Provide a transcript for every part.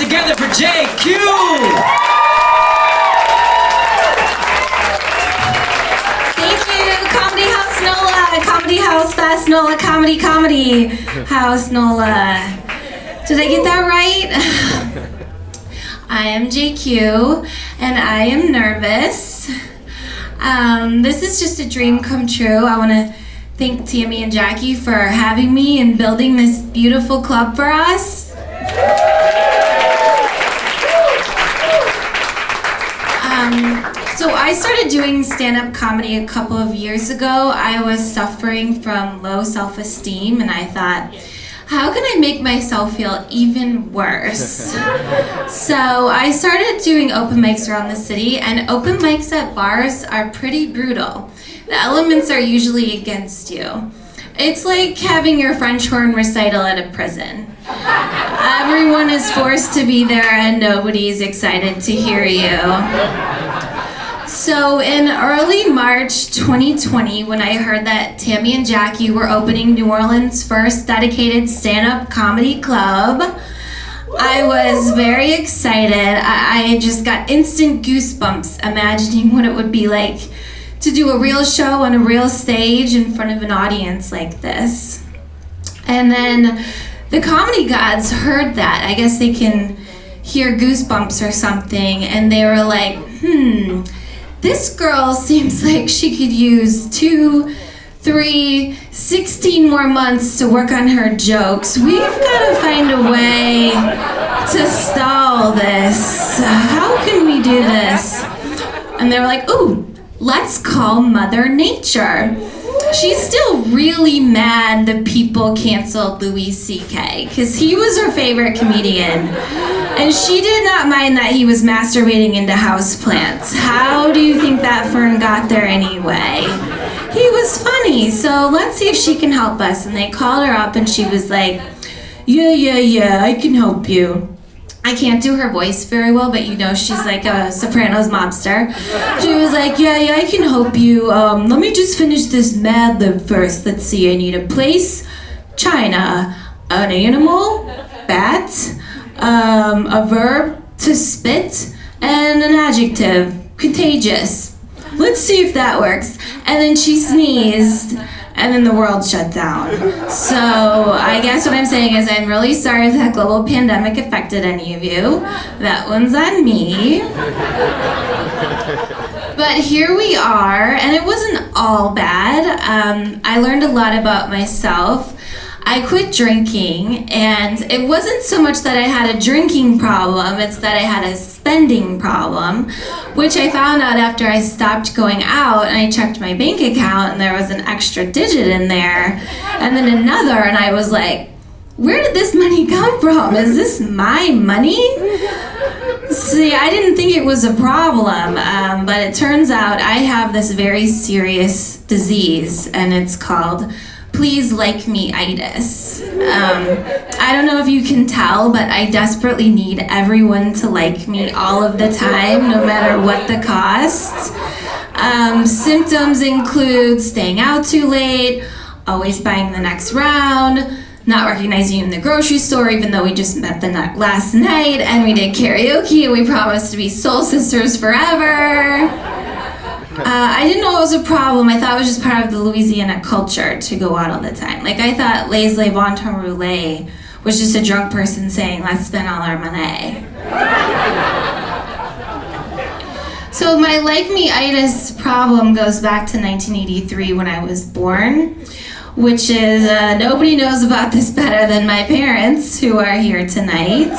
together for JQ! Thank you, Comedy House NOLA, Comedy House Fest NOLA, Comedy House NOLA. Did I get that right? I am JQ, and I am nervous. This is just a dream come true. I want to thank Tammy and Jackie for having me and building this beautiful club for us. So I started doing stand-up comedy a couple of years ago. I was suffering from low self-esteem, and I thought, how can I make myself feel even worse? So I started doing open mics around the city, and open mics at bars are pretty brutal. The elements are usually against you. It's like having your French horn recital at a prison. Everyone is forced to be there and nobody's excited to hear you. So in early March 2020, when I heard that Tammy and Jackie were opening New Orleans' first dedicated stand-up comedy club, I was very excited. I just got instant goosebumps imagining what it would be like to do a real show on a real stage in front of an audience like this. And then the comedy gods heard that. I guess they can hear goosebumps or something, and they were like, this girl seems like she could use 2, 3, 16 more months to work on her jokes. We've got to find a way to stall this. How can we do this? And they were like, ooh, let's call Mother Nature. She's still really mad that people canceled Louis C.K. because he was her favorite comedian. And she did not mind that he was masturbating into houseplants. How do you think that fern got there anyway? He was funny, so let's see if she can help us. And they called her up and she was like, yeah, I can help you. I can't do her voice very well, but you know she's like a Sopranos mobster. She was like, yeah, I can help you. Let me just finish this Mad Lib first. Let's see, I need a place, China, an animal, bat, a verb, to spit, and an adjective, contagious. Let's see if that works. And then she sneezed, and then the world shut down. So I guess what I'm saying is I'm really sorry if that global pandemic affected any of you. That one's on me. But here we are, and it wasn't all bad. I learned a lot about myself. I quit drinking, and it wasn't so much that I had a drinking problem, it's that I had a spending problem, which I found out after I stopped going out and I checked my bank account and there was an extra digit in there, and then another, and I was like, where did this money come from? Is this my money? See, I didn't think it was a problem, but it turns out I have this very serious disease, and it's called Please Like Me-itis. I don't know if you can tell, but I desperately need everyone to like me all of the time, no matter what the cost. Symptoms include staying out too late, always buying the next round, not recognizing you in the grocery store even though we just met last night and we did karaoke and we promised to be soul sisters forever. I didn't know it was a problem. I thought it was just part of the Louisiana culture to go out all the time. Like, I thought Les Le Bon Temps Roulé was just a drunk person saying, let's spend all our money. So my like me-itis problem goes back to 1983 when I was born, which is, nobody knows about this better than my parents, who are here tonight.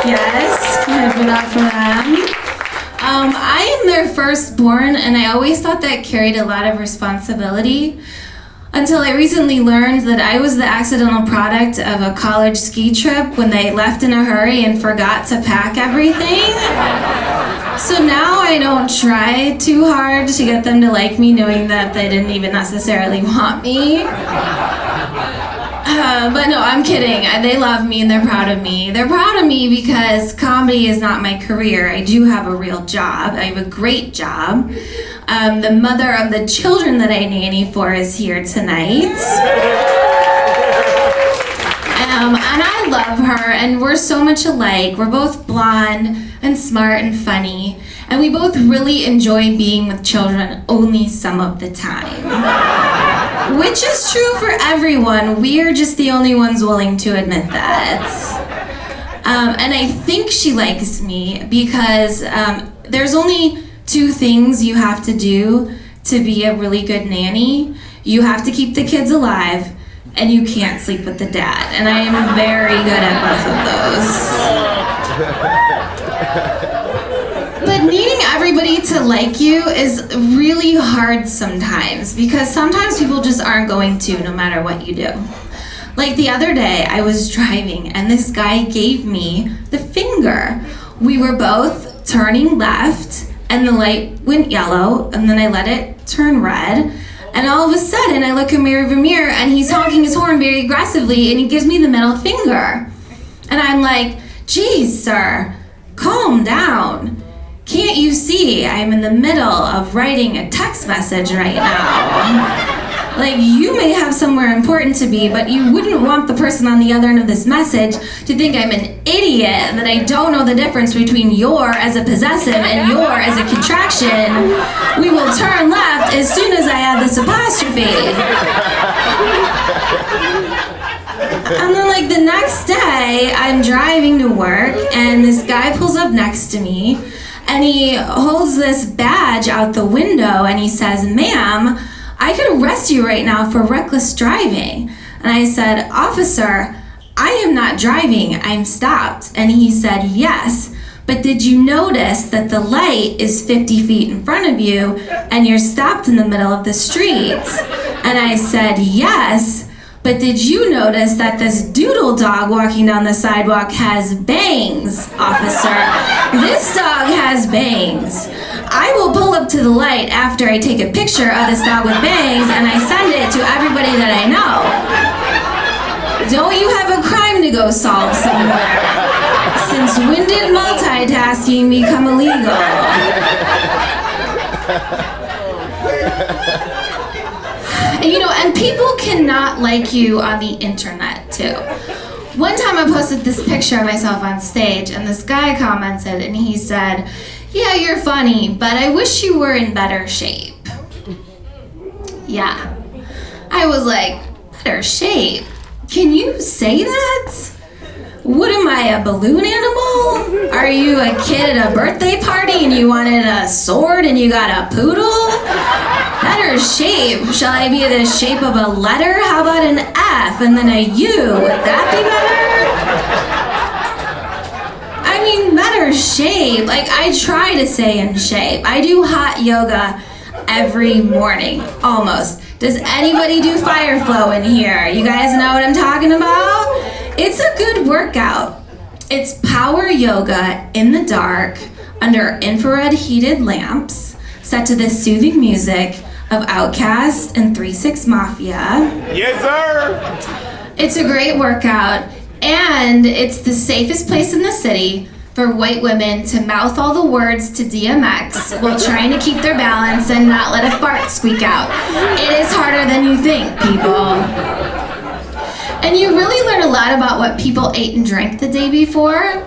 Yes, give it up for them. I am their firstborn, and I always thought that carried a lot of responsibility until I recently learned that I was the accidental product of a college ski trip when they left in a hurry and forgot to pack everything. So now I don't try too hard to get them to like me, knowing that they didn't even necessarily want me. But no, I'm kidding. They love me and they're proud of me. They're proud of me because comedy is not my career. I do have a real job. I have a great job. The mother of the children that I nanny for is here tonight. And I love her, and we're so much alike. We're both blonde and smart and funny, and we both really enjoy being with children only some of the time. Which is true for everyone. We're just the only ones willing to admit that. And I think she likes me because there's only 2 things you have to do to be a really good nanny. You have to keep the kids alive, and you can't sleep with the dad. And I am very good at both of those. But needing everybody to like you is really hard sometimes, because sometimes people just aren't going to, no matter what you do. Like the other day, I was driving and this guy gave me the finger. We were both turning left and the light went yellow, and then I let it turn red. And all of a sudden, I look in my rearview mirror and he's honking his horn very aggressively and he gives me the middle finger. And I'm like, geez, sir, calm down. Can't you see I'm in the middle of writing a text message right now? Like, you may have somewhere important to be, but you wouldn't want the person on the other end of this message to think I'm an idiot and that I don't know the difference between your as a possessive and your as a contraction. We will turn left as soon as I add this apostrophe. And then, like, the next day, I'm driving to work and this guy pulls up next to me and he holds this badge out the window and he says, "Ma'am, I could arrest you right now for reckless driving." And I said, "Officer, I am not driving, I'm stopped." And he said, "Yes, but did you notice that the light is 50 feet in front of you and you're stopped in the middle of the street?" And I said, "Yes, but did you notice that this doodle dog walking down the sidewalk has bangs, officer? This dog has bangs. I will pull up to the light after I take a picture of this dog with bangs and I send it to everybody that I know. Don't you have a crime to go solve somewhere? Since when did multitasking become illegal?" And people cannot like you on the internet too. One time I posted this picture of myself on stage and this guy commented and he said, "Yeah, you're funny, but I wish you were in better shape." Yeah. I was like, better shape? Can you say that? What am I, a balloon animal? Are you a kid at a birthday party and you wanted a sword and you got a poodle? Better shape? Shall I be the shape of a letter? How about an F and then a U? Would that be better? I mean, better shape. Like, I try to stay in shape. I do hot yoga every morning, almost. Does anybody do fire flow in here? You guys know what I'm talking about? It's a good workout. It's power yoga in the dark under infrared heated lamps set to the soothing music of Outkast and 3 6 Mafia. Yes, sir! It's a great workout, and it's the safest place in the city for white women to mouth all the words to DMX while trying to keep their balance and not let a fart squeak out. It is harder than you think, people. And you really learn a lot about what people ate and drank the day before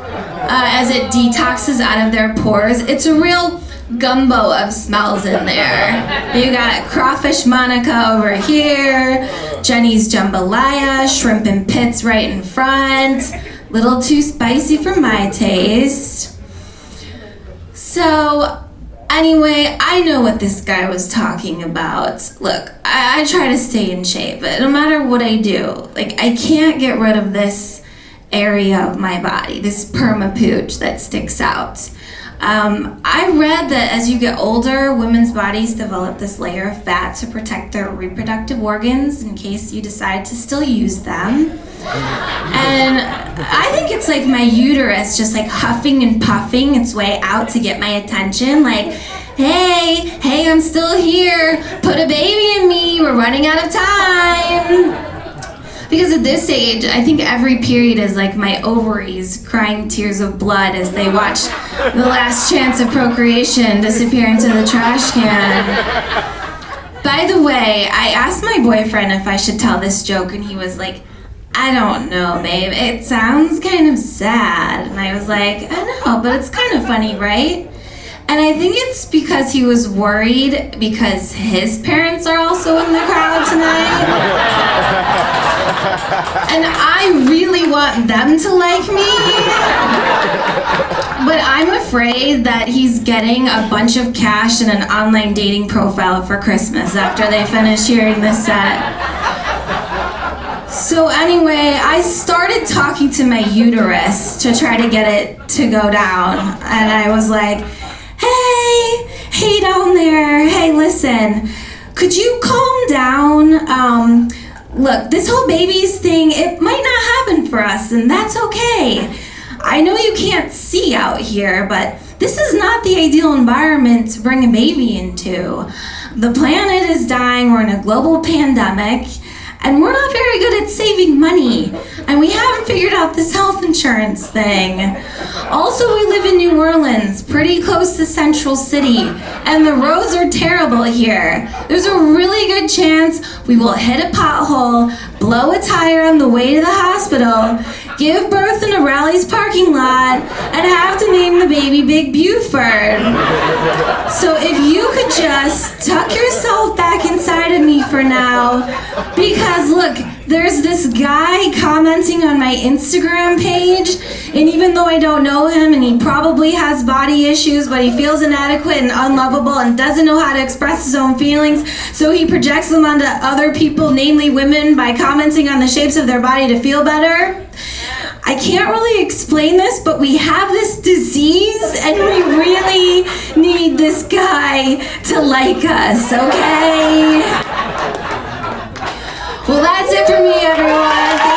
as it detoxes out of their pores. It's a real gumbo of smells in there. You got crawfish Monica over here, Jenny's jambalaya, shrimp and pits right in front. Little too spicy for my taste. So, anyway, I know what this guy was talking about. Look, I try to stay in shape, but no matter what I do, like, I can't get rid of this area of my body, this perma-pooch that sticks out. I read that as you get older, women's bodies develop this layer of fat to protect their reproductive organs in case you decide to still use them. And I think it's like my uterus just like huffing and puffing its way out to get my attention, like, hey, I'm still here, put a baby in me, we're running out of time. Because at this age, I think every period is like my ovaries crying tears of blood as they watch the last chance of procreation disappear into the trash can. By the way, I asked my boyfriend if I should tell this joke, and he was like, I don't know, babe. It sounds kind of sad. And I was like, I know, but it's kind of funny, right? And I think it's because he was worried because his parents are also in the crowd tonight. And I really want them to like me. But I'm afraid that he's getting a bunch of cash and an online dating profile for Christmas after they finish hearing this set. So anyway, I started talking to my uterus to try to get it to go down. And I was like, hey down there, hey, listen, could you calm down? Look, this whole babies thing, it might not happen for us, and that's okay. I know you can't see out here, but this is not the ideal environment to bring a baby into. The planet is dying, we're in a global pandemic, and we're not very good at saving money. And we haven't figured out this health insurance thing. Also, we live in New Orleans, pretty close to Central City, and the roads are terrible here. There's a really good chance we will hit a pothole, blow a tire on the way to the hospital, give birth in a Rally's parking lot, and have to name the baby Big Buford. So if you could just tuck yourself back inside of me for now, because look, there's this guy commenting on my Instagram page, and even though I don't know him and he probably has body issues, but he feels inadequate and unlovable and doesn't know how to express his own feelings, so he projects them onto other people, namely women, by commenting on the shapes of their body to feel better. I can't really explain this, but we have this disease and we really need this guy to like us, okay? Well, that's it for me, everyone.